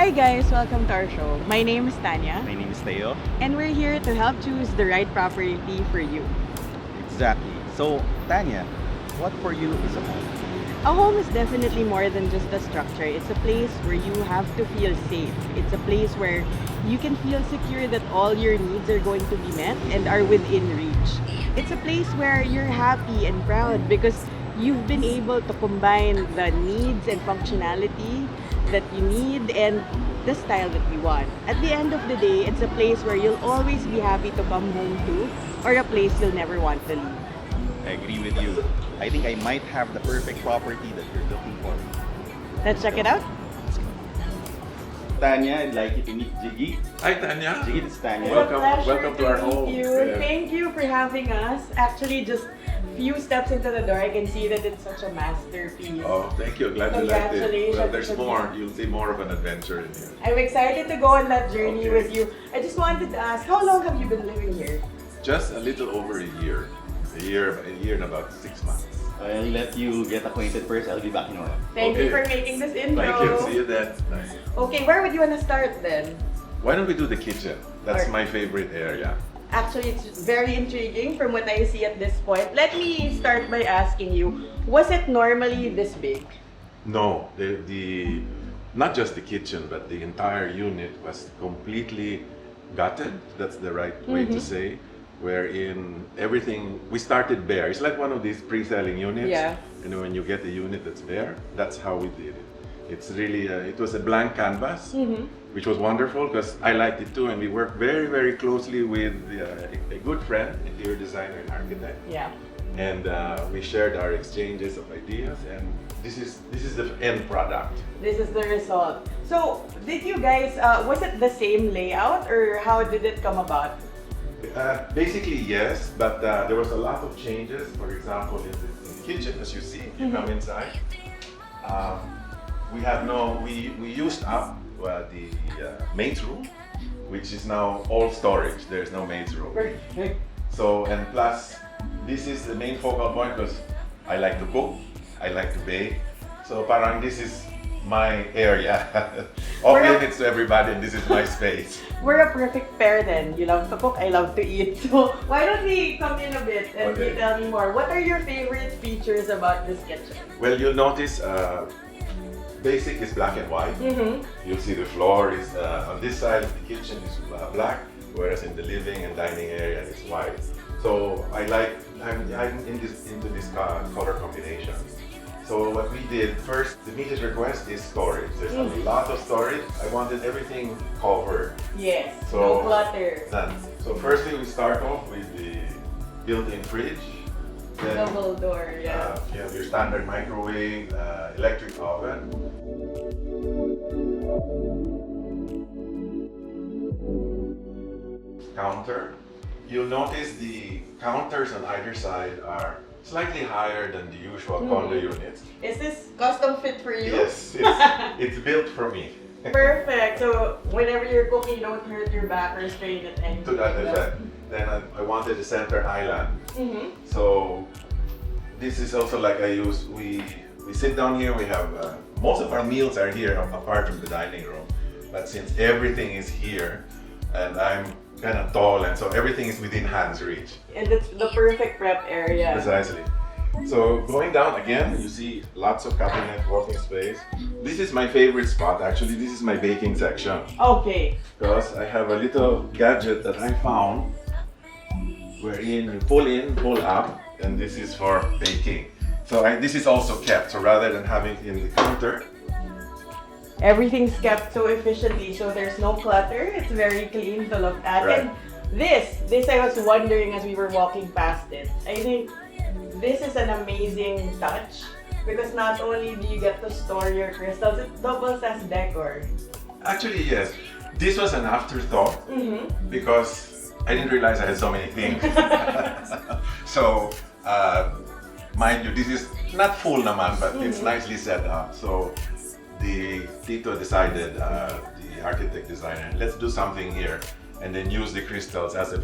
Hi guys, welcome to our show. My name is Tanya, My name is Teo. and we're here to help choose the right property for you. Exactly. So, Tanya, what for you is a home? A home is definitely more than just a structure. It's a place where you have to feel safe. It's a place where you can feel secure that all your needs are going to be met and are within reach. It's a place where you're happy and proud because you've been able to combine the needs and functionality that you need and the style that you want. At the end of the day, it's a place where you'll always be happy to come home to, or a place you'll never want to leave. I agree with you. I think I might have the perfect property that you're looking for. Let's check it out. Tanya, I'd like you to meet Jiggy. Hi, Tanya. Jiggy, this is Tanya. It's Welcome- a pleasure welcome to our meet home. you. Yeah. Thank you for having us. Actually, just few steps into the door, I can see that it's such a masterpiece. Oh, thank you. Glad you liked it. Congratulations. Well, there's more. You'll see more of an adventure in here. I'm excited to go on that journey Okay. with you. I just wanted to ask, how long have you been living here? Just a little over a year. A year and about 6 months. I'll let you get acquainted first. I'll be back in a while. Thank you Okay. for making this intro. Thank you. See you then. Nice. Okay, where would you want to start then? Why don't we do the kitchen? That's Alright. my favorite area. Actually, it's very intriguing from what I see at this point. Let me start by asking you, was it normally this big? No, the not just the kitchen, but the entire unit was completely gutted. That's the right way to say. Wherein everything, we started bare. It's like one of these pre-selling units. Yeah. And when you get a unit that's bare, that's how we did it. It's really, it was a blank canvas, which was wonderful because I liked it too. And we worked very, very closely with a good friend, interior designer and architect. Yeah. And we shared our exchanges of ideas, and this is the end product. This is the result. So, did you guys, was it the same layout or how did it come about? Basically, yes, but there was a lot of changes. For example, in the kitchen, as you see, you come inside. We used up the maid's room, which is now all storage. There's no maid's room. Perfect. So, and plus, this is the main focal point because I like to cook, I like to bake. So, parang this is my area. Off limits to everybody, and this is my space. We're a perfect pair then. You love to cook, I love to eat. So, why don't we come in a bit and you Okay. tell me more? What are your favorite features about this kitchen? Well, you'll notice basic is black and white. You'll see the floor is on this side of the kitchen is black, whereas in the living and dining area it's white. So I'm into this color combination. So what we did first, the immediate request is storage. There's a lot of storage. I wanted everything covered. Yes, So- no clutter. None. So firstly we start off with the built-in fridge. Then Double door, yeah. you have your standard microwave, electric oven. Counter. You'll notice the counters on either side are slightly higher than the usual condo units. Is this custom fit for you? Yes, it's built for me. Perfect. So whenever you're cooking, you don't hurt your back or strain at any To that point. effect. Then I wanted the center island. Mhm. So this is also like we sit down here, we have, most of our meals are here apart from the dining room. But since everything is here, and I'm kind of tall, and so everything is within hand's reach. And it's the perfect prep area. Precisely. So going down again, you see lots of cabinet, working space. This is my favorite spot actually. This is my baking section. Okay. Because I have a little gadget that I found wherein you pull in, pull up, and this is for baking. So this is also kept, so rather than having it in the counter, Everything's kept so efficiently, so there's no clutter. It's very clean to look at. Right. And this I was wondering as we were walking past it. I think this is an amazing touch because not only do you get to store your crystals, it doubles as decor. actually yes, this was an afterthought because I didn't realize I had so many things. So, mind you, this is not full naman, but it's nicely set up. So, the Tito decided, the architect designer, let's do something here and then use the crystals as a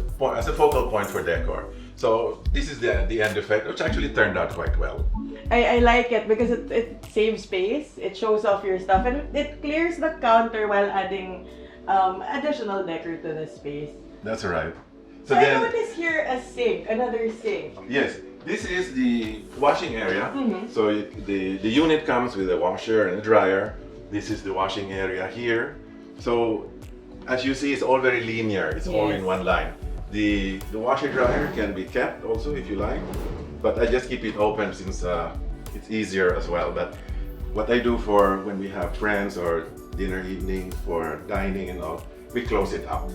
focal point for decor. So this is the end effect, which actually turned out quite well. I like it because it saves space, it shows off your stuff, and it clears the counter while adding additional decor to the space. That's right. So I notice here a sink, another sink. Yes, this is the washing area. So the unit comes with a washer and a dryer. This is the washing area here. So as you see, it's all very linear. It's all in one line. The washer dryer can be kept also if you like, but I just keep it open since it's easier as well. But what I do for when we have friends or dinner evening for dining and all, we close it up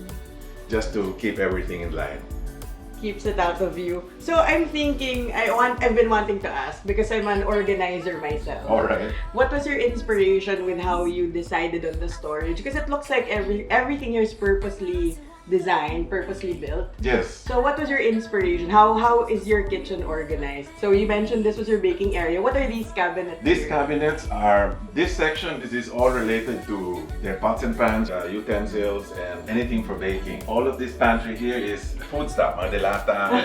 just to keep everything in line. Keeps it out of view. So I'm thinking, I've been wanting to ask because I'm an organizer myself. All right. What was your inspiration with how you decided on the storage? Because it looks like everything here is purposely designed, purposely built. Yes. So what was your inspiration? How is your kitchen organized? So you mentioned this was your baking area. What are these cabinets? These cabinets are, this section, this is all related to their pots and pans, utensils, and anything for baking. All of this pantry here is food stuff, delata,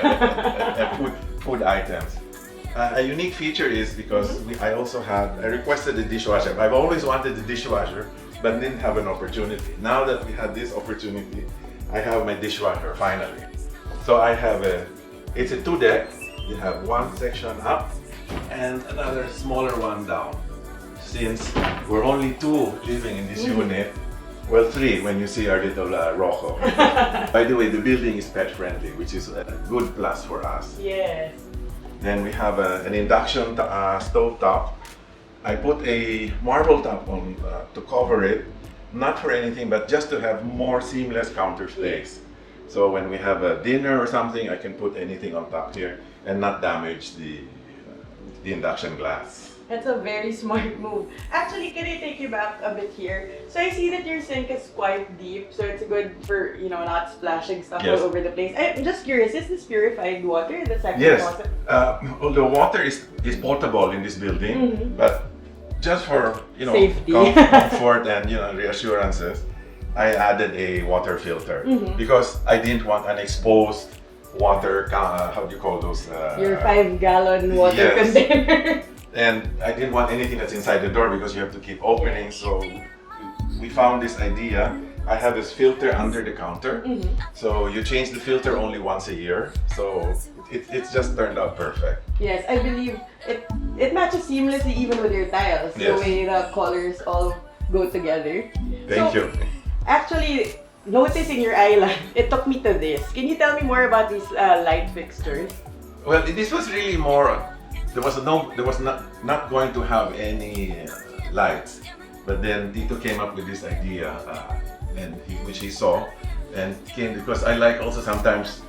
and food items. A unique feature is because I requested a dishwasher. I've always wanted a dishwasher, but didn't have an opportunity. Now that we had this opportunity, I have my dishwasher finally. So I have it's a 2-deck. You have one section up and another smaller one down. Since we're only 2 living in this unit, well 3 when you see our little Rocco. By the way, the building is pet friendly, which is a good plus for us. Yes. Then we have an induction stove top. I put a marble top on to cover it. Not for anything, but just to have more seamless counter space. So when we have a dinner or something, I can put anything on top here and not damage the induction glass. That's a very smart move. Actually, can I take you back a bit here? So I see that your sink is quite deep, so it's good for, not splashing stuff all over the place. I'm just curious, is this purified water that's actually faucet? The water is potable in this building, but just for safety, comfort and reassurances, I added a water filter because I didn't want an exposed water. How do you call those? Your 5-gallon water container. And I didn't want anything that's inside the door because you have to keep opening. So we found this idea. I have this filter under the counter, so you change the filter only once a year. So it's just turned out perfect. Yes, I believe it matches seamlessly even with your tiles. The way the colors all go together. Thank you. Actually, noticing your island, it took me to this. Can you tell me more about these light fixtures? Well, this was really more. There was not going to have any lights, but then Tito came up with this idea, which he saw, and came because I like also sometimes.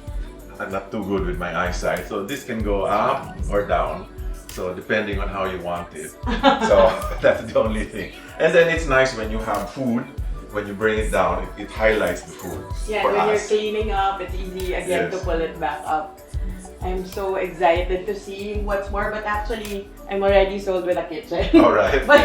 I'm not too good with my eyesight, so this can go up or down, so depending on how you want it. So that's the only thing. And then it's nice when you have food, when you bring it down, it highlights the food. Yeah, for when us. you're cleaning up, it's easy again to pull it back up. I'm so excited to see what's more, but actually, I'm already sold with a kitchen. All right. But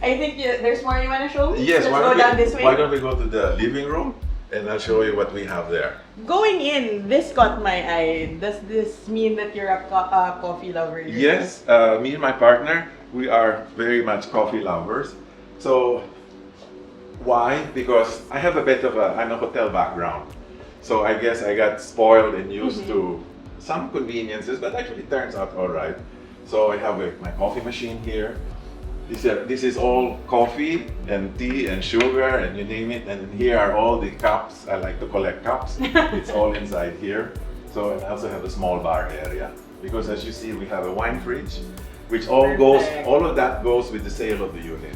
I think there's more you want to show me? Yes, Let's go down this way. Why don't we go to the living room? And I'll show you what we have there. Going in, this caught my eye. Does this mean that you're a coffee lover? Yes, me and my partner, we are very much coffee lovers. So, why? Because I have I'm a hotel background. So I guess I got spoiled and used to some conveniences, but actually it turns out all right. So I have my coffee machine here. This is all coffee and tea and sugar and you name it. And here are all the cups. I like to collect cups. It's all inside here. So I also have a small bar area because as you see, we have a wine fridge, which all of that goes with the sale of the unit.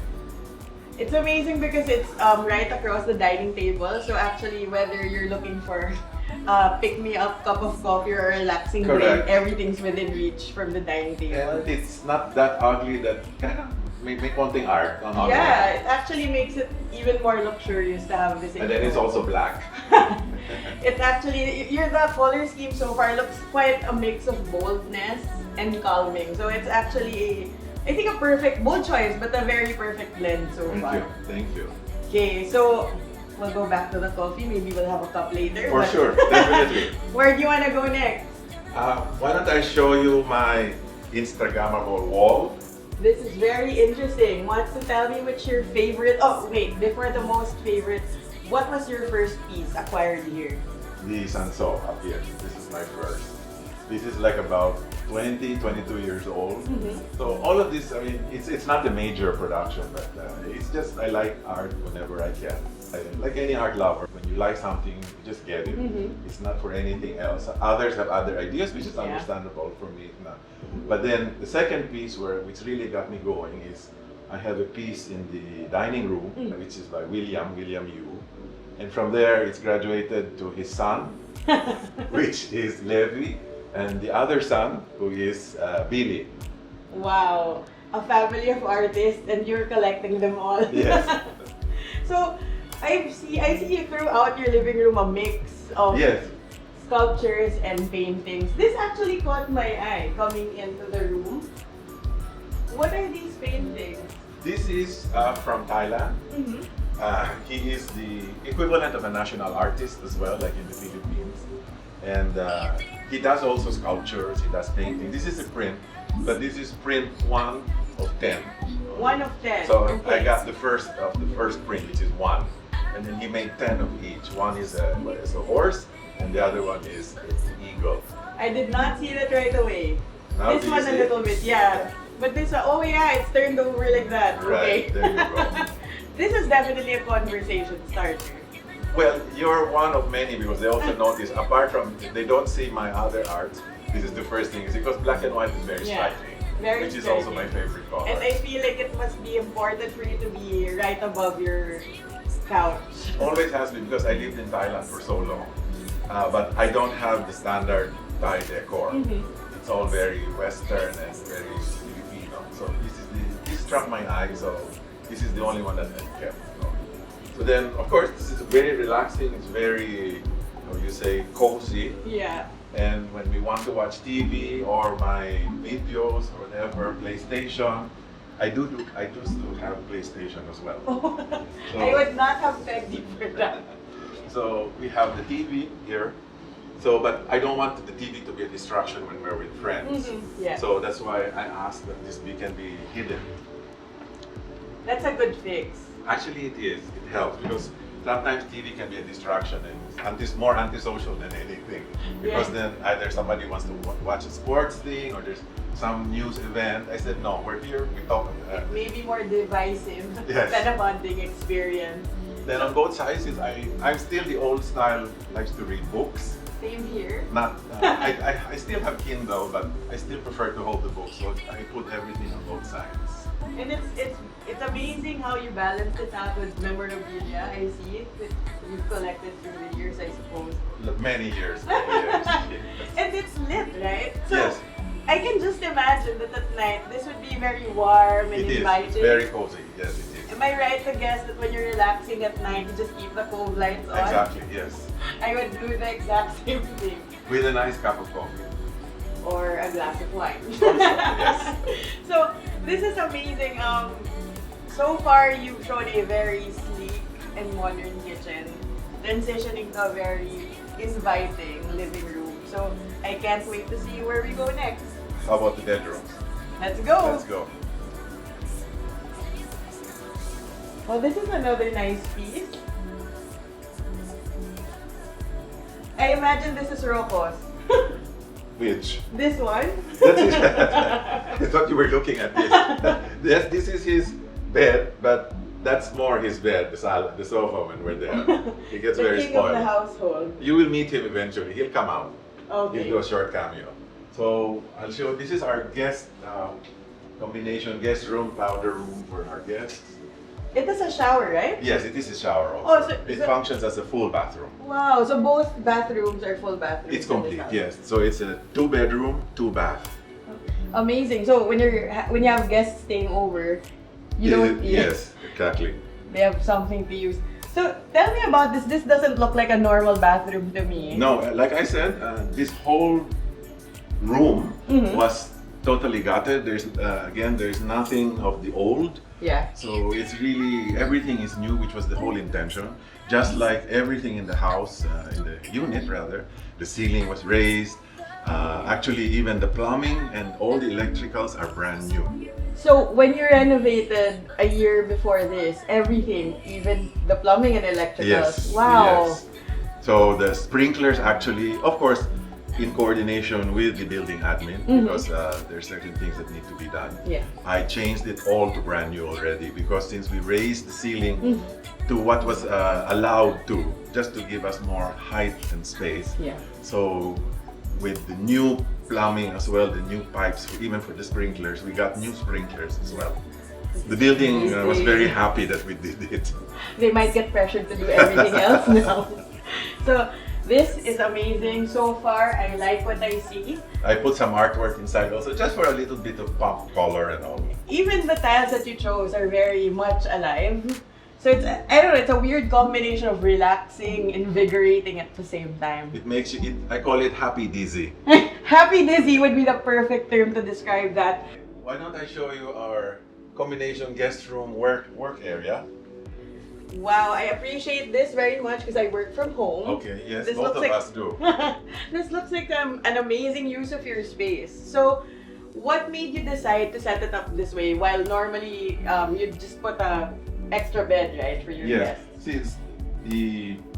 It's amazing because it's right across the dining table. So actually, whether you're looking for pick-me-up cup of coffee or a relaxing drink, everything's within reach from the dining table. And it's not that ugly that kind of may konting art on our Yeah, it actually makes it even more luxurious to have this. And then it's also black. It's actually, the color scheme so far looks quite a mix of boldness and calming. So it's actually, I think, a perfect, bold choice, but a very perfect blend so far. Thank you. Okay, so we'll go back to the coffee. Maybe we'll have a cup later. For sure, definitely. Where do you want to go next? Why don't I show you my Instagrammable wall? This is very interesting. Wants to tell me what's your favorite? Oh, wait, before the most favorite, what was your first piece acquired here? The Sanso up here. This is my first. This is like about 20, 22 years old. So all of this, I mean, it's not a major production, but it's just I like art whenever I can. Like any art lover, when you like something, you just get it. It's not for anything else. Others have other ideas, which is understandable. For me, not. But then the second piece, which really got me going, is I have a piece in the dining room, which is by William Yu, and from there it's graduated to his son, which is Levi, and the other son, who is Billy. Wow, a family of artists, and you're collecting them all. Yes. So I see you throughout your living room a mix of sculptures and paintings. This actually caught my eye coming into the room. What are these paintings? This is from Thailand. He is the equivalent of a national artist as well, like in the Philippines. And he does also sculptures, he does painting. This is a print, but this is print 1 of 10. 1 of 10. So okay. I got the first print, which is 1. And then he made 10 of each. One is a horse, and the other one is an eagle. I did not see that right away. Now This one a little bit, yeah. But this one, oh yeah, it's turned over like that. Right, Okay. there you go. This is definitely a conversation starter. Well, you're one of many because they also notice, apart from, they don't see my other art, this is the first thing, is because black and white is very striking, very which is striking. also my favorite color. And I feel like it must be important for you to be right above your couch. Always has been because I lived in Thailand for so long, but I don't have the standard Thai decor. It's all very Western and very Filipino. So this struck my eye, so this is the only one that I kept. So then, of course, this is very relaxing. It's very, how you say, cozy. Yeah. And when we want to watch TV or my videos or whatever, PlayStation, I do still have PlayStation as well. So, I would not have pegged you for that. So we have the TV here. So, but I don't want the TV to be a distraction when we're with friends. Yeah. So that's why I asked that this can be hidden. That's a good fix. Actually, it is. It helps because sometimes TV can be a distraction and it's more antisocial than anything. Because then either somebody wants to watch a sports thing or there's some news event. I said, no, we're here, we talk. Maybe more divisive than a bonding experience. Then on both sides, I'm still the old style, likes to read books. Same here. Not, I still have Kindle, but I still prefer to hold the book, so I put everything on both sides. And it's amazing how you balance it out with memorabilia. I see it that you've collected through the years, I suppose. Many years. Yes. And it's lit, right? So Yes. I can just imagine that at night this would be very warm and It is. inviting. It's very cozy. Yes, it is. Am I right to guess that when you're relaxing at night, you just keep the cove lights on? Exactly. Yes. I would do the exact same thing. With a nice cup of coffee. Or a glass of wine. Also, yes. So this is amazing. So far you've shown a very sleek and modern kitchen, transitioning to a very inviting living room. So I can't wait to see where we go next. How about the bedrooms? Let's go. Let's go. Well, this is another nice piece. I imagine this is Rocco's. Which? This one? That's it. I thought you were looking at this. Yes, this is his bed, but that's more his bed, the sofa when we're there. He gets The very king spoiled. of the household. You will meet him eventually. He'll come out. Okay. He'll do a short cameo. So I'll show. This is our guest combination guest room, powder room for our guests. It is a shower, right? Yes, it is a shower also. Oh, so- it so- functions as a full bathroom. Wow, so both bathrooms are full bathrooms. It's in this complete, house. yes. So it's a 2-bedroom, 2-bath. Amazing. So when you have guests staying over, you don't. Yes, exactly. They have something to use. So tell me about this. This doesn't look like a normal bathroom to me. No, like I said, this whole room was totally gutted. There's nothing of the old. Yeah. So it's really, everything is new, which was the whole intention. Just like everything in the house, in the unit rather, the ceiling was raised. Actually, even the plumbing and all the electricals are brand new. So when you renovated a year before this, everything, even the plumbing and electricals. Yes. Wow. Yes. So the sprinklers actually, of course, in coordination with the building admin, because there are certain things that need to be done. Yeah. I changed it all to brand new already, because since we raised the ceiling to what was allowed to, just to give us more height and space. Yeah. So with the new plumbing as well, the new pipes, even for the sprinklers, we got new sprinklers as well. The building was very happy that we did it. They might get pressured to do everything else now. So this is amazing so far. I like what I see. I put some artwork inside also, just for a little bit of pop color and all. Even the tiles that you chose are very much alive. So it's, I don't know, it's a weird combination of relaxing, invigorating at the same time. It makes you, I call it happy dizzy. Happy dizzy would be the perfect term to describe that. Why don't I show you our combination guest room work area? Wow, I appreciate this very much because I work from home. Okay, yes, This both looks of like- us do. This looks like an amazing use of your space. So, what made you decide to set it up this way while normally you'd just put a extra bed, right, for your Yeah, guests? since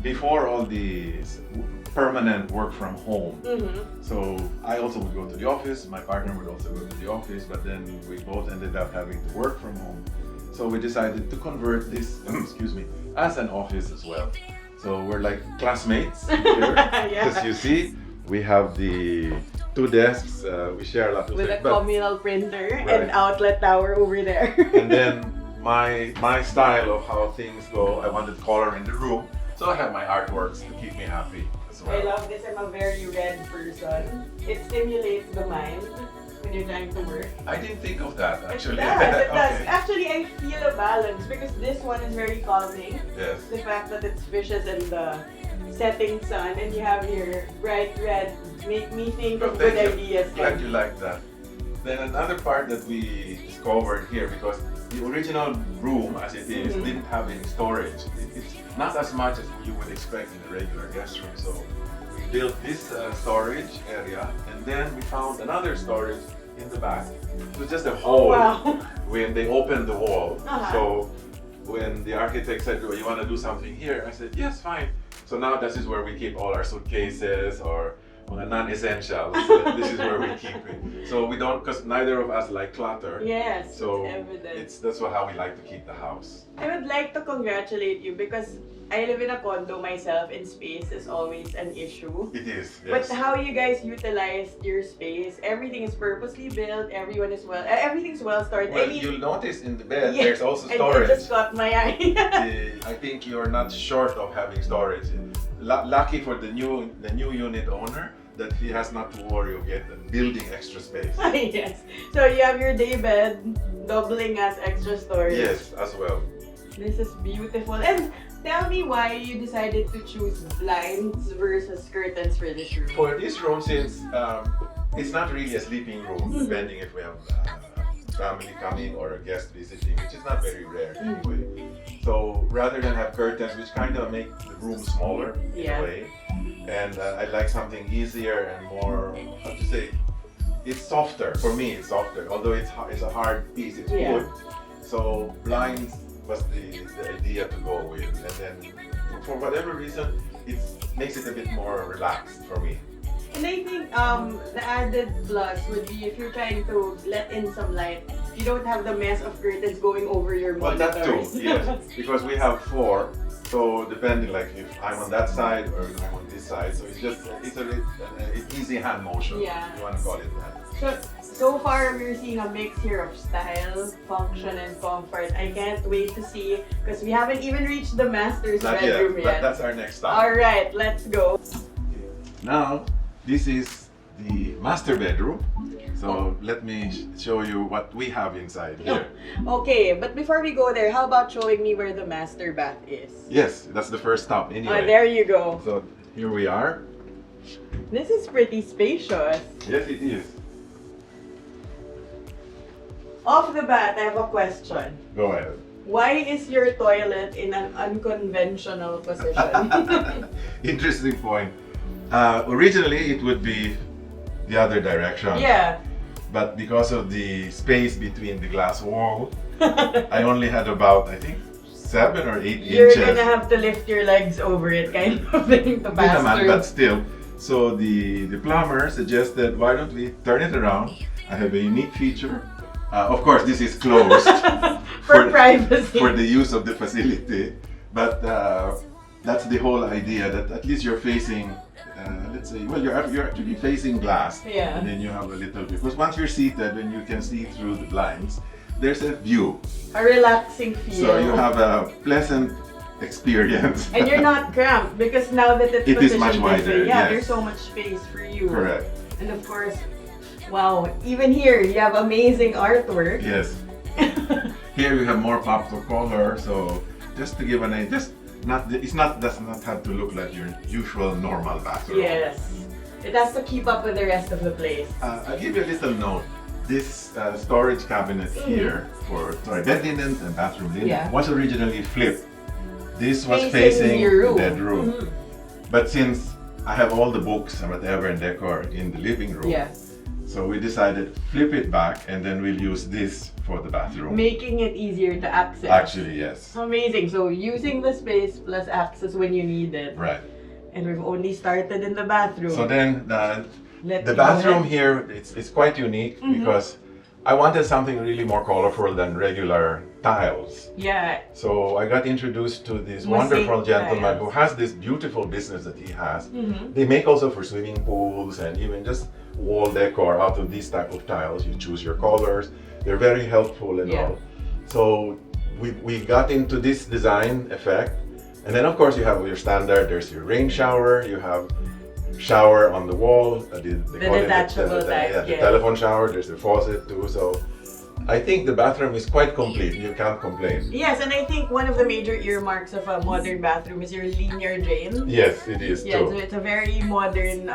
before all the permanent work from home, so I also would go to the office, my partner would also go to the office, but then we both ended up having to work from home. So we decided to convert this, excuse me, as an office as well. So we're like classmates here, as you see. We have the 2 desks, we share a lot of With a things, but- communal printer and Right. outlet tower over there. and then my style of how things go, I wanted color in the room, so I have my artworks to keep me happy as well. I love this. I'm a very red person. It stimulates the mind when you're trying to work. I didn't think of that actually. It does, it does. Okay. Actually, I feel a balance because this one is very calming. Yes. The fact that it's fishes and the setting sun and you have your bright red make me think of good Thank you. ideas. Glad you like that. Then another part that we discovered here, because the original room as it is didn't have any storage. It's not as much as you would expect in a regular guest room. So we built this storage area, and then we found another storage in the back. It was just a hole Wow. when they opened the wall. Uh-huh. So when the architect said, "Oh, you want to do something here?" I said, "Yes, fine." So now this is where we keep all our suitcases or mga non-essentials. This is where we keep it. So we don't, because neither of us like clutter. Yes, So it's evident. that's how we like to keep the house. I would like to congratulate you because I live in a condo myself and space is always an issue. It is, But yes. how you guys utilized your space, everything is purposely built, everything's well stored. Well, I mean, you'll notice in the bed, yeah, there's also It storage. just caught my eye. I think you're not short of having storage. Lucky for the new unit owner that he has not to worry of building extra space. Yes. So you have your day bed doubling as extra storage. Yes, as well. This is beautiful. And tell me why you decided to choose blinds versus curtains for this room. For this room, since it's not really a sleeping room, depending if we have family coming or a guest visiting, which is not very rare anyway. So rather than have curtains, which kind of make the room smaller in Yeah. a way, and I like something easier and more, how to say, it's softer. For me, it's softer. Although it's a hard piece, it's Yeah. wood. So blinds was the idea to go with, and then for whatever reason, it makes it a bit more relaxed for me. And I think the added plus would be if you're trying to let in some light, you don't have the mess of curtains going over your Well, that too, monitors. yes. Because we have 4, so depending, like if I'm on that side or if I'm on this side, so it's an easy hand motion. Yeah. If you want to call it that. So far we're seeing a mix here of style, function, and comfort. I can't wait to see because we haven't even reached the master's Not bedroom yet, yet. but that's our next stop. All right, let's go. Now, this is the master bedroom. So let me show you what we have inside here. Okay, but before we go there, how about showing me where the master bath is? Yes, that's the first stop anyway. Oh, there you go. So here we are. This is pretty spacious. Yes, it is. Off the bat, I have a question. Go ahead. Why is your toilet in an unconventional position? Interesting point. Originally, it would be the other direction. Yeah. But because of the space between the glass wall, I only had about, I think, 7 or 8 You're inches. gonna have to lift your legs over it, kind of thing, to pass through. But still. So the plumber suggested, why don't we turn it around? I have a unique feature. Of course, this is closed for privacy. For the use of the facility. But that's the whole idea, that at least you're facing, let's say, well, you're actually facing glass. Yeah. And then you have a little, because once you're seated and you can see through the blinds, there's a view. A relaxing feel. So you have a pleasant experience. And you're not cramped because now that it's It is positioned much this wider, way, yeah, yes. there's so much space for you. Correct. And of course, wow, even here you have amazing artwork. Yes. Here we have more pop of color, so just to give an idea, does not have to look like your usual normal bathroom. Yes. It has to keep up with the rest of the place. I'll give you a little note. This storage cabinet here for bed linens and bathroom linen was originally flipped. This was facing your room. the bedroom. But since I have all the books and whatever and decor in the living room, so we decided flip it back and then we'll use this for the bathroom. Making it easier to access. Actually, yes. Amazing. So using the space plus access when you need it. Right. And we've only started in the bathroom. So then the bathroom here, it's quite unique because I wanted something really more colorful than regular tiles. Yeah. So I got introduced to this Mosaic wonderful gentleman tiles. who has this beautiful business that he has. They make also for swimming pools and even just wall decor out of these type of tiles. You choose your colors. They're very helpful and all. So we got into this design effect. And then of course you have your standard, there's your rain shower, you have shower on the wall, the detachable type, the telephone shower, there's the faucet too. So I think the bathroom is quite complete, you can't complain. Yes, and I think one of the major earmarks of a modern bathroom is your linear drain. Yes, it is Yeah, too. so it's a very modern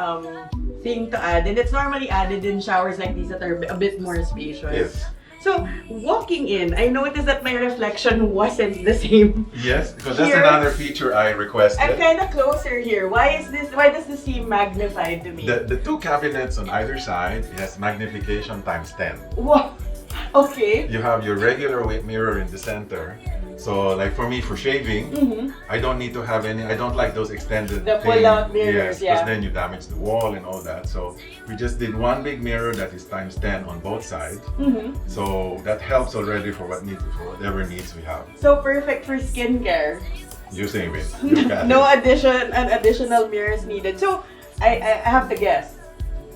thing to add, and it's normally added in showers like these that are a bit more spacious. Yes. So, walking in, I noticed that my reflection wasn't the same. Yes, because that's Here, another feature I requested. I'm kind of closer here. Why does this seem magnified to me? The two cabinets on either side has magnification times 10. Wow. Okay. You have your regular mirror in the center. So like for me, for shaving, I don't need to have any, I don't like those extended The pull-out mirrors, yes, because then you damage the wall and all that. So we just did one big mirror that is times 10 on both sides. So that helps already for whatever needs we have. So perfect for skincare. You save it. You got No it. additional mirrors needed. So I have to guess.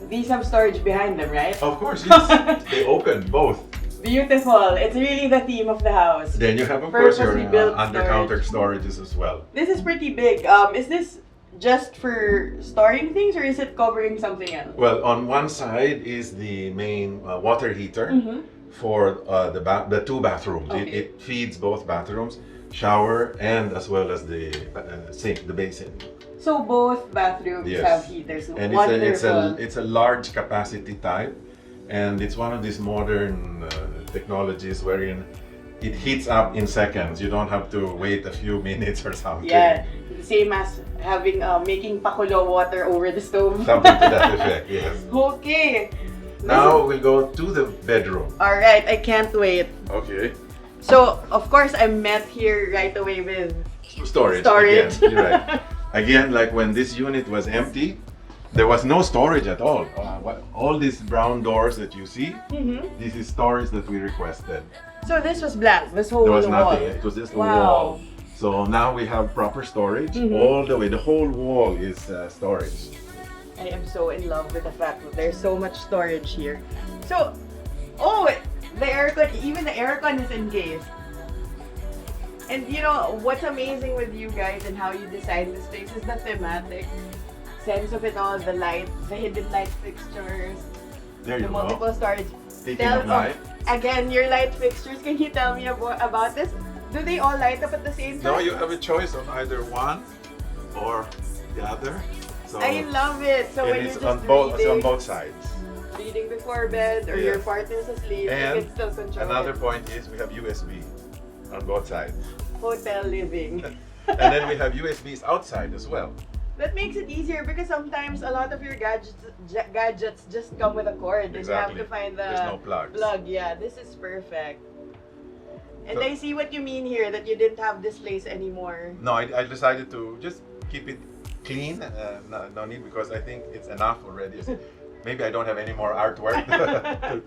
These have storage behind them, right? Of course, yes. They open both. Beautiful. It's really the theme of the house. Then you have, of course, your Purposely built under-counter storages as well. This is pretty big. Is this just for storing things or is it covering something else? Well, on one side is the main water heater for the two bathrooms. Okay. It feeds both bathrooms, shower, and as well as the sink, the basin. So both bathrooms Yes. have heaters. And Wonderful. it's a large capacity type, and it's one of these modern technologies wherein it heats up in seconds. You don't have to wait a few minutes or something. Yeah, same as having making pakulo water over the stove. Something to that effect, yes. Okay. Now we'll go to the bedroom. All right, I can't wait. Okay. So, of course, I'm met here right away with Storage. Storage. Again, you're right. Again, like when this unit was empty, there was no storage at all. All these brown doors that you see, this is storage that we requested. So this was blank, this whole There was wall. nothing. It was just a Wow. wall. So now we have proper storage all the way. The whole wall is storage. I am so in love with the fact that there's so much storage here. So, the aircon, even the aircon is encased. And you know, what's amazing with you guys and how you design this place is the thematic sense of it all, the light, the hidden light fixtures, There the you multiple go. storage. Speaking of light. Again, your light fixtures, can you tell me about this? Do they all light up at the same time? No, you have a choice of either one or the other. So I love it. So and when it's you're on just both. It's on reading, both sides. reading before bed or your Yes. partner's asleep, you And can still control another it. point is we have USB on both sides. Hotel living. And then we have USBs outside as well. That makes it easier because sometimes a lot of your gadgets just come with a cord. And you have to find the There's no plugs. plug. Yeah, this is perfect. And So- I see what you mean here, that you didn't have displays anymore. No, I decided to just keep it clean. No need, because I think it's enough already. Maybe I don't have any more artwork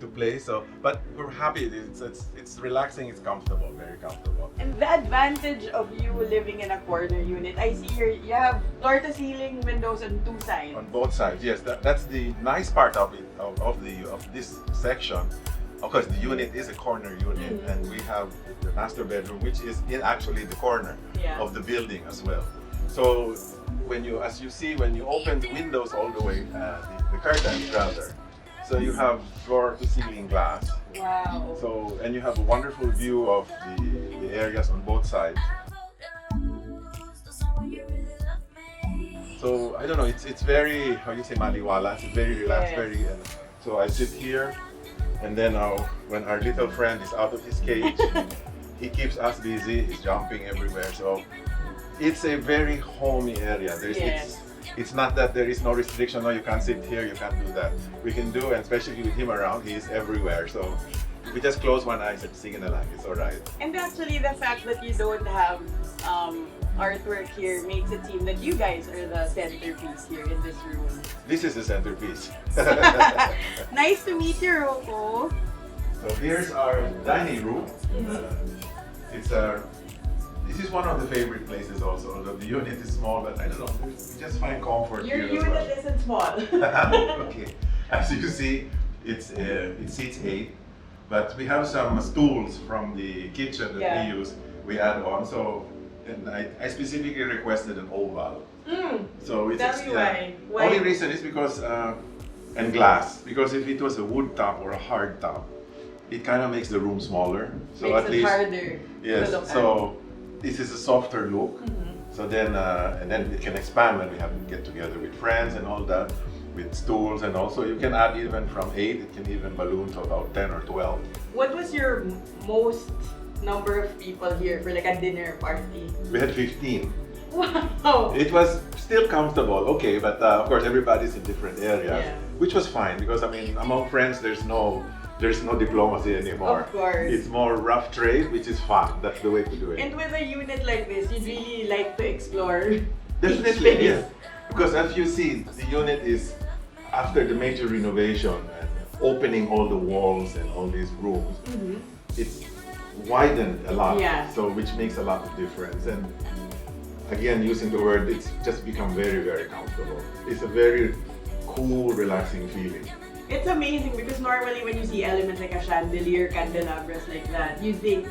to play. So, but we're happy. It's relaxing. It's comfortable. Very comfortable. And the advantage of you living in a corner unit, I see here you have floor-to-ceiling windows on two sides. On both sides, yes. That's the nice part of it, of this section. Of course, the unit is a corner unit, and we have the master bedroom, which is in actually the corner Yeah. of the building as well. So as you see, when you open the windows all the way, the curtains rather, so you have floor-to-ceiling glass. Wow. So, and you have a wonderful view of the areas on both sides. So I don't know, it's very, how you say, maliwala. It's very relaxed, Yes. very. So I sit here, and then when our little friend is out of his cage, he keeps us busy. He's jumping everywhere. So it's a very homey area. Yes. It's not that there is no restriction. No, you can't sit here. You can't do that. We can do, and especially with him around, he is everywhere. So if we just close one eye and sige na lang, it's all right. And actually, the fact that you don't have artwork here makes it seem that you guys are the centerpiece here in this room. This is the centerpiece. Nice to meet you, Rocco. So here's our dining room. This is one of the favorite places also, although the unit is small, but I don't know, we just find comfort Your here as unit well. isn't small. Okay, as you see, it seats 8, but we have some stools from the kitchen that Yeah. we use, we add on, so and I specifically requested an oval. So it's Tell me why. Why? Only reason is because, and glass, because if it was a wood top or a hard top, it kind of makes the room smaller. So Makes at it least, harder yes, to look so this is a softer look. So then, and then it can expand when we have to get together with friends and all that, with stools, and also you can add even from 8, it can even balloon to about 10 or 12. What was your most number of people here for like a dinner party? We had 15. Wow! It was still comfortable, okay, but of course everybody's in different areas, Yeah. which was fine because I mean among friends there's no diplomacy anymore. Of course. It's more rough trade, which is fun. That's the way to do it. And with a unit like this, you'd really like to explore. Definitely, each yes. space. Because as you see, the unit is after the major renovation and opening all the walls and all these rooms, it's widened a lot. Yeah. So which makes a lot of difference. And again, using the word, it's just become very, very comfortable. It's a very cool, relaxing feeling. It's amazing because normally when you see elements like a chandelier, candelabras like that, you think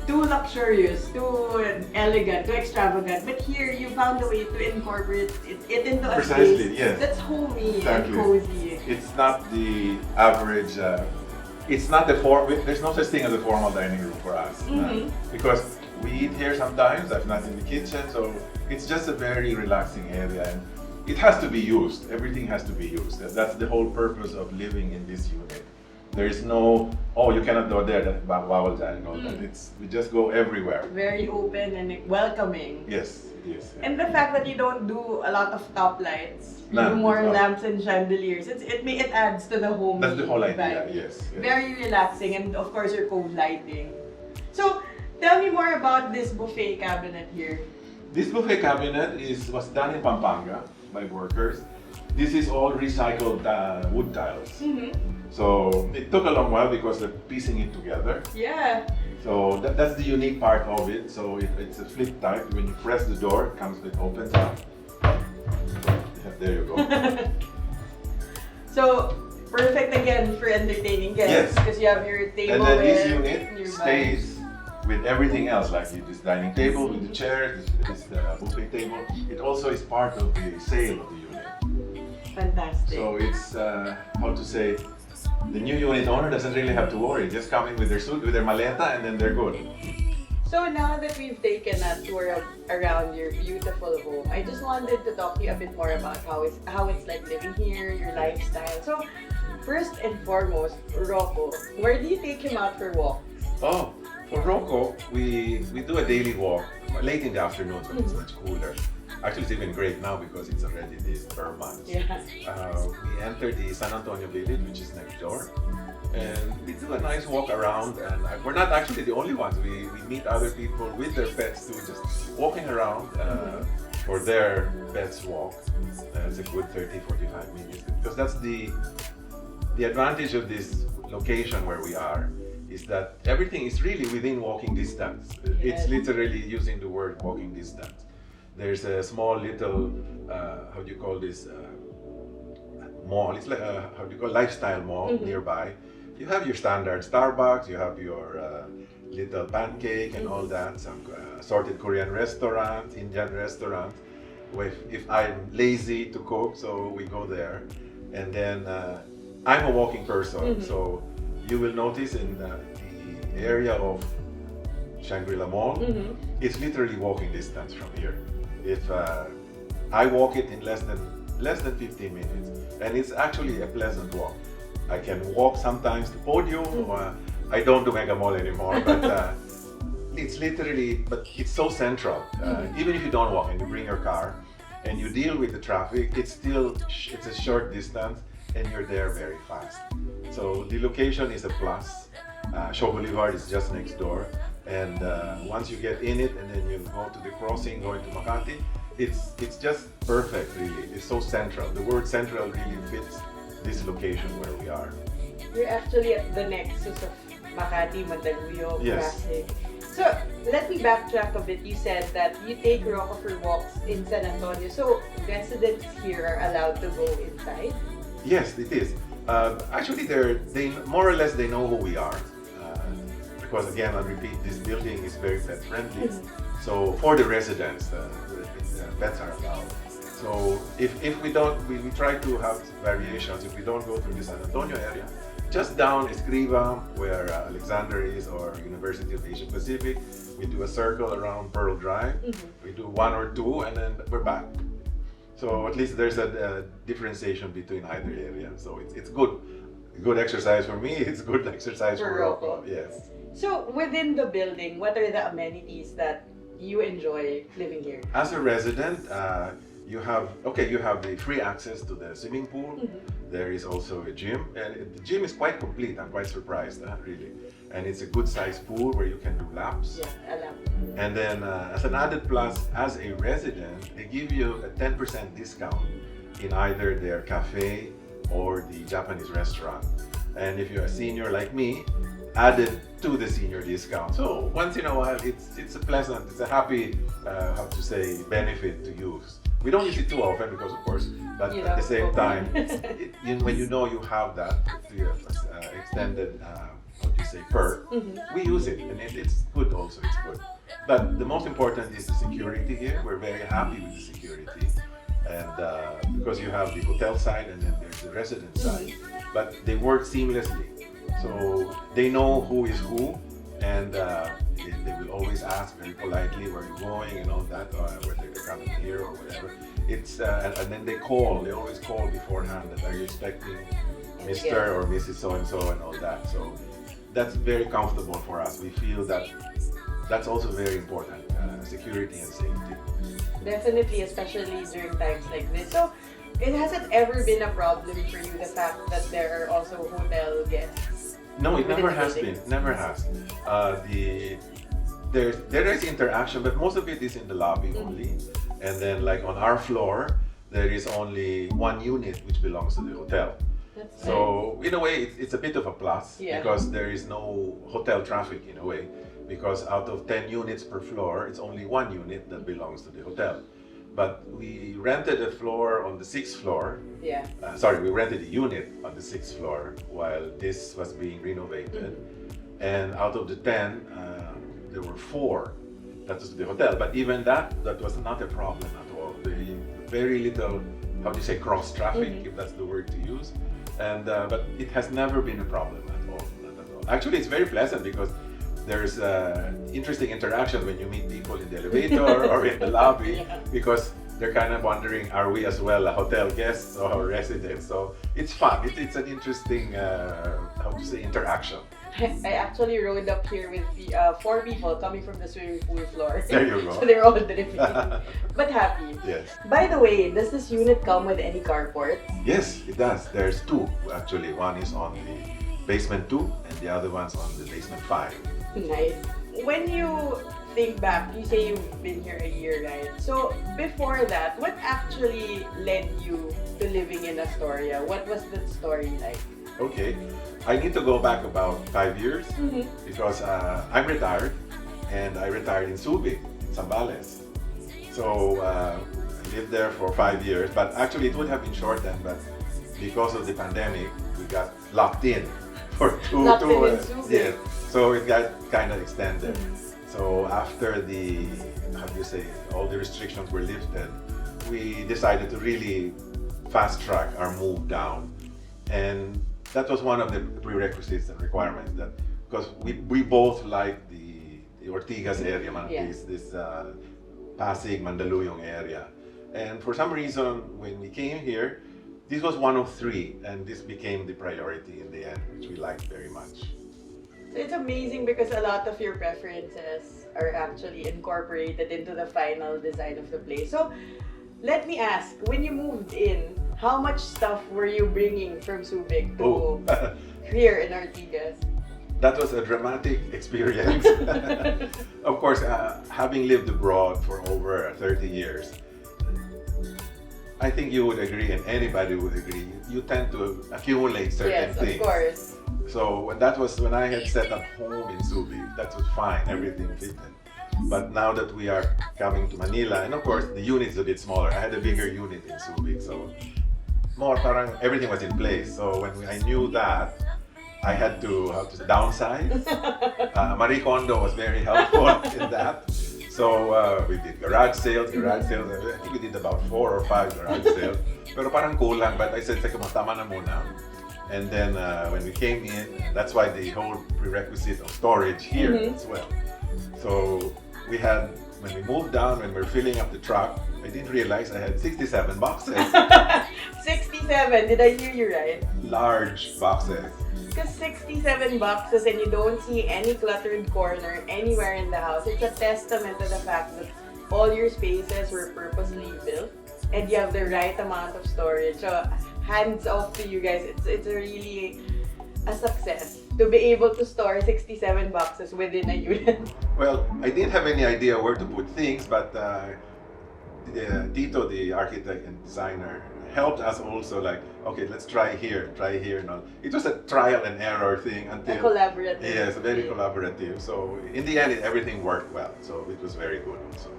too luxurious, too elegant, too extravagant. But here, you found a way to incorporate it into a Precisely, space yes. that's homey Exactly. and cozy. It's not the average. It's not the There's no such thing as a formal dining room for us, because we eat here sometimes. I'm not in the kitchen, so it's just a very relaxing area, and it has to be used. Everything has to be used. That's the whole purpose of living in this unit. There is no, oh, you cannot go there, that bawal dyan, and all that. We just go everywhere. Very open and welcoming. Yes, yes. And the fact that you don't do a lot of top lights, you do None, more it's not. lamps and chandeliers, it adds to the home. That's the whole idea, vibe. yes. Very relaxing, and of course your cove lighting. So, tell me more about this buffet cabinet here. This buffet cabinet was done in Pampanga by workers. This is all recycled wood tiles. So it took a long while because they're piecing it together. Yeah. So that's the unique part of it. So it's a flip type. When you press the door, it opens up. There you go. So, perfect again for entertaining guests Yes. because you have your table And then this with unit nearby. stays with everything else, like this dining table with the chairs, this buffet table. It also is part of the sale of the unit. Fantastic. So it's, how to say, the new unit owner doesn't really have to worry. Just come in with their suit, with their maleta, and then they're good. So now that we've taken a tour around your beautiful home, I just wanted to talk to you a bit more about how it's like living here, your lifestyle. So first and foremost, Rocco, where do you take him out for walks? Oh, for Rocco, we do a daily walk late in the afternoon when it's much cooler. Actually, it's even great now because it's already this per month. Yeah. We enter the San Antonio village, which is next door, and we do a nice walk around. And we're not actually the only ones. We meet other people with their pets too, just walking around for their pets walk. It's a good 30-45 minutes because that's the advantage of this location where we are. Is that everything is really within walking distance. It's literally using the word walking distance. There's a small little, how do you call this, mall. It's like a, how do you call, lifestyle mall nearby. You have your standard Starbucks, you have your little pancake and all that, some assorted Korean restaurant, Indian restaurant. If I'm lazy to cook, so we go there. And then I'm a walking person, so you will notice in the area of Shangri-La Mall, it's literally walking distance from here. If I walk it in less than 15 minutes, and it's actually a pleasant walk. I can walk sometimes to Podium. I don't do Mega Mall anymore, but it's literally, but it's so central. Even if you don't walk and you bring your car and you deal with the traffic, it's a short distance and you're there very fast. So the location is a plus. Shaw Boulevard is just next door, and once you get in it and then you go to the crossing going to Makati, it's just perfect really. It's so central. The word central really fits this location where we are. You're actually at the nexus of Makati, Mandaluyong, Yes. Pasig. So let me backtrack a bit. You said that you take Rocco for walks in San Antonio. So residents here are allowed to go inside? Yes, it is. Actually, they more or less they know who we are. Because again, I repeat, this building is very pet friendly. So for the residents, pets are allowed. So if we don't, we try to have variations. If we don't go through the San Antonio area, just down Escriva, where Alexander is, or University of Asia Pacific, we do a circle around Pearl Drive. We do one or two, and then we're back. So at least there's a differentiation between either area. So it's good exercise for me. It's good exercise for Rocco. Yes. So within the building, what are the amenities that you enjoy living here? As a resident, you have the free access to the swimming pool. There is also a gym, and the gym is quite complete. I'm quite surprised, really. And it's a good sized pool where you can do laps. Yeah, a lap. And then as an added plus, as a resident, they give you a 10% discount in either their cafe or the Japanese restaurant. And if you're a senior like me, added to the senior discount. So once in a while, it's a happy, how to say, benefit to use. We don't use it too often because of course, but at the same time, when you know you have that extended, what do you say, perk, we use it, and it's good also, it's good. But the most important is the security here. We're very happy with the security. And because you have the hotel side and then there's the resident side, but they work seamlessly. So they know who is who, and they will always ask very politely where you're going and all that, or whether you're coming here or whatever. It's and then they always call beforehand that are you expecting Mr. or Mrs. So-and-so and all that. So that's very comfortable for us. We feel that that's also very important, security and safety. Definitely, especially during times like this. So it hasn't ever been a problem for you, the fact that there are also hotel guests? No, it never within the has building? been. Never has. There is interaction, but most of it is in the lobby only. And then, like on our floor, there is only one unit which belongs to the hotel. That's So in a way, it's a bit of a plus Yeah. because there is no hotel traffic in a way. Because out of 10 units per floor, it's only one unit that belongs to the hotel. But we rented a floor on the 6th floor. Yeah. We rented a unit on the 6th floor while this was being renovated. And out of the 10, there were 4 that was the hotel. But even that was not a problem at all. Very little, how do you say, cross traffic, if that's the word to use. And but it has never been a problem at all. Not at all. Actually, it's very pleasant because there's interesting interaction when you meet people in the elevator or in the lobby, because they're kind of wondering, are we as well a hotel guests or residents? So it's fun. It's an interesting, how to say, interaction. I actually rode up here with 4 people coming from the swimming pool floor. There you go. So they're all dripping, but happy. Yes. By the way, does this unit come with any carports? Yes, it does. There's two actually. One is on the basement 2 and the other one's on the basement 5. Nice. When you think back, you say you've been here a year, right? So before that, what actually led you to living in Astoria? What was that story like? Okay, I need to go back about 5 years because I'm retired and I retired in Subic, in Zambales. So I lived there for 5 years, but actually it would have been shortened, but because of the pandemic, we got locked in for two yes. So it got kind of extended. So after the, how do you say, all the restrictions were lifted, we decided to really fast track our move down. And that was one of the prerequisites and requirements, that because we both like the Ortigas area, this Pasig, Mandaluyong area. And for some reason, when we came here, this was one of 3, and this became the priority in the end, which we liked very much. It's amazing because a lot of your preferences are actually incorporated into the final design of the place. So let me ask, when you moved in, how much stuff were you bringing from Subic to here in Ortigas? That was a dramatic experience. Of course, having lived abroad for over 30 years, I think you would agree, and anybody would agree, you tend to accumulate certain things. Yes, of course. So when I had set up home in Subic, that was fine, everything fitted. But now that we are coming to Manila, and of course the unit's a bit smaller, I had a bigger unit in Subic, so more parang everything was in place. So when I knew that, I had to downsize. Marie Kondo was very helpful in that. So we did garage sales. I think we did about 4 or 5 garage sales. Pero parang kulang, but I said, tama na muna. And then when we came in, that's why the whole prerequisite of storage here as well. So we had, when we moved down, when we were filling up the truck, I didn't realize I had 67 boxes. 67, did I hear you right? Large boxes. Because 67 boxes and you don't see any cluttered corner anywhere in the house, it's a testament to the fact that all your spaces were purposely built and you have the right amount of storage. So hands off to you guys. It's really a success to be able to store 67 boxes within a unit. Well, I didn't have any idea where to put things, but Tito, the architect and designer, helped us also, like, okay, let's try here and all. It was a trial and error thing until... A collaborative. Yes, very collaborative. So in the end, everything worked well. So it was very good also.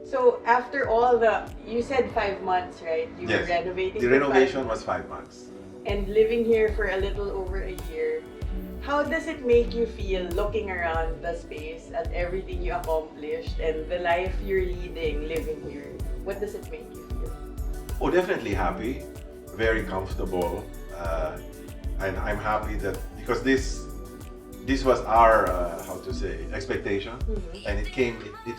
So after all you said 5 months, right? You were renovating. The renovation was 5 months. And living here for a little over a year, how does it make you feel looking around the space at everything you accomplished and the life you're leading living here? What does it make you feel? Oh, definitely happy, very comfortable, and I'm happy that because this was our expectation, and it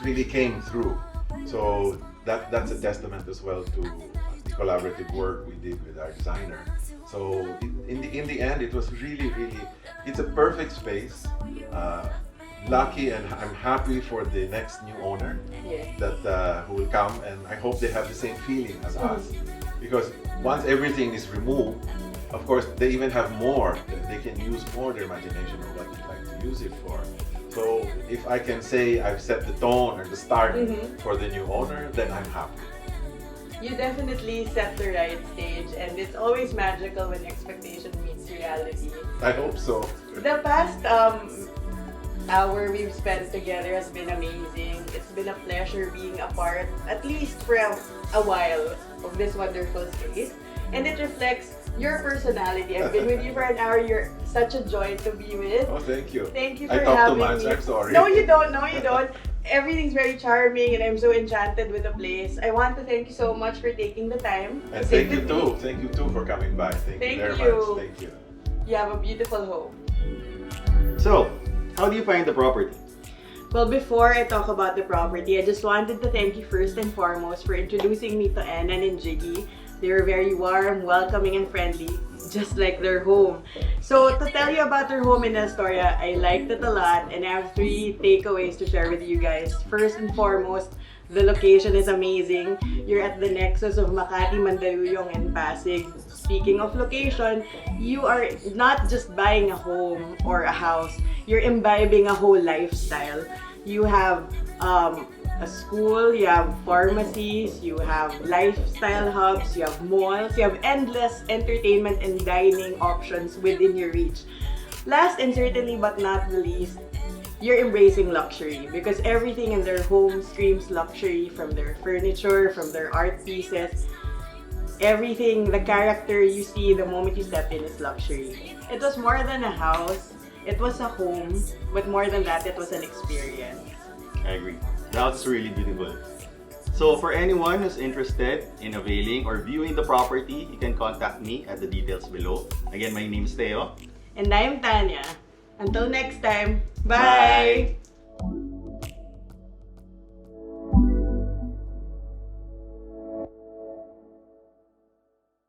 really came through. So that's a testament as well to the collaborative work we did with our designer. So in the end, it was really, it's a perfect space. Lucky, and I'm happy for the next new owner that who will come, and I hope they have the same feeling as us. Because once everything is removed, of course, they even have more. They can use more their imagination of what they'd like to use it for. So if I can say I've set the tone or the start for the new owner, then I'm happy. You definitely set the right stage, and it's always magical when expectation meets reality. I hope so. The past hour we've spent together has been amazing. It's been a pleasure being a part, at least for a while, of this wonderful space. And it reflects your personality. I've been with you for an hour. You're such a joy to be with. Oh, thank you. Thank you for I talk having too much. me. I'm sorry. No, you don't. No, you don't. Everything's very charming, and I'm so enchanted with the place. I want to thank you so much for taking the time. And thank you too. Thank you too for coming by. Thank you very much. Thank you. You have a beautiful home. So, how do you find the property? Well, before I talk about the property, I just wanted to thank you first and foremost for introducing me to Ann and Jiggy. They were very warm, welcoming, and friendly. just like their home. So to tell you about their home in Astoria, I liked it a lot and I have 3 takeaways to share with you guys. First and foremost, the location is amazing. You're at the nexus of Makati, Mandaluyong, and Pasig. Speaking of location, you are not just buying a home or a house, you're imbibing a whole lifestyle. You have a school, you have pharmacies, you have lifestyle hubs, you have malls, you have endless entertainment and dining options within your reach. Last and certainly but not the least, you're embracing luxury because everything in their home screams luxury, from their furniture, from their art pieces. Everything, the character you see the moment you step in is luxury. It was more than a house, it was a home, but more than that, it was an experience. I agree. The house is really beautiful. So for anyone who's interested in availing or viewing the property, you can contact me at the details below. Again, my name is Theo. And I'm Tanya. Until next time, bye!